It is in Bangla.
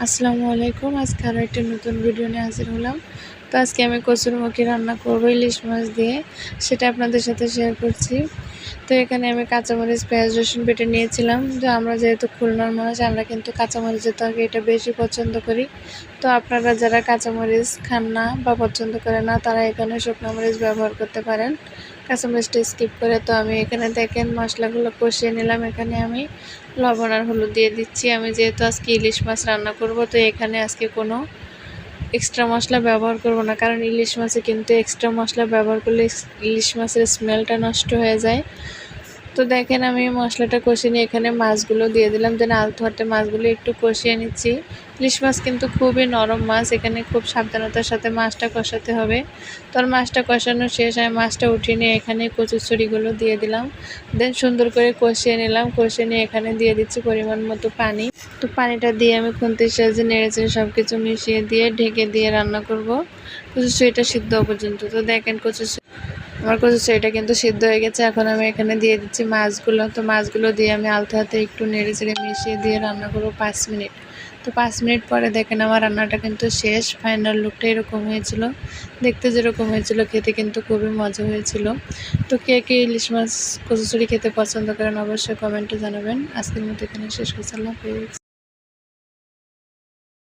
আসসালামু আলাইকুম। আজকে আরও একটা নতুন ভিডিও নিয়ে হাজির হলাম। তো আজকে আমি কচুরমুখী রান্না করবো ইলিশ মাছ দিয়ে, সেটা আপনাদের সাথে শেয়ার করছি। তো এখানে আমি কাঁচামরিচ, পেঁয়াজ, রসুন বেটে নিয়েছিলাম। তো আমরা যেহেতু খুলনার মানুষ, আমরা কিন্তু কাঁচামরিচের তরকারি এটা বেশি পছন্দ করি। তো আপনারা যারা কাঁচামরিচ খান না বা পছন্দ করে না, তারা এখানে শুকনো মরিচ ব্যবহার করতে পারেন, কাঁচামরিচটা স্কিপ করে। তো আমি এখানে দেখেন মশলাগুলো কষিয়ে নিলাম। এখানে আমি লবণ আর হলুদ দিয়ে দিচ্ছি। আমি যেহেতু আজকে ইলিশ মাছ রান্না করব, তো এখানে আজকে কোনো এক্সট্রা মশলা ব্যবহার করব না, কারণ ইলিশ মাছে কিন্তু এক্সট্রা মশলা ব্যবহার করলে ইলিশ মাছের স্মেলটা নষ্ট হয়ে যায়। তো দেখেন আমি মশলাটা কষিয়ে নিয়ে এখানে মাছগুলো দিয়ে দিলাম। দেন আলতো হাতে মাছগুলো একটু কষিয়ে নিচ্ছি। ইলিশ মাছ কিন্তু খুবই নরম মাছ, এখানে খুব সাবধানতার সাথে মাছটা কষাতে হবে। তো মাছটা কষানো শেষ, আমি মাছটা উঠিয়ে নিয়ে এখানে কচুরচুরিগুলো দিয়ে দিলাম। দেন সুন্দর করে কষিয়ে নিলাম। কষিয়ে নিয়ে এখানে দিয়ে দিচ্ছি পরিমাণ মতো পানি। তো পানিটা দিয়ে আমি খুন্তির সাহায্যে নেড়েচেড়ে সব কিছু মিশিয়ে দিয়ে ঢেকে দিয়ে রান্না করব কচুরচুরিটা সিদ্ধ পর্যন্ত। তো দেখেন আমার কচুরচুরিটা কিন্তু সিদ্ধ হয়ে গেছে। এখন আমি এখানে দিয়ে দিচ্ছি মাছগুলো। তো মাছগুলো দিয়ে আমি আলতো হাতে একটু নেড়েচেড়ে মিশিয়ে দিয়ে রান্না করবো 5 মিনিট। তো 5 মিনিট পরে দেখেন আমার রান্নাটা কিন্তু শেষ। ফাইনাল লুকটা এরকম হয়েছিল, দেখতে যেরকম হয়েছিল খেতে কিন্তু খুবই মজা হয়েছিল। তো কে কে ইলিশ মাছ কচুরচুরি খেতে পছন্দ করেন অবশ্যই কমেন্টে জানাবেন। আজকের মতো এখানে শেষ করছি। আল্লাহ হাফেজ।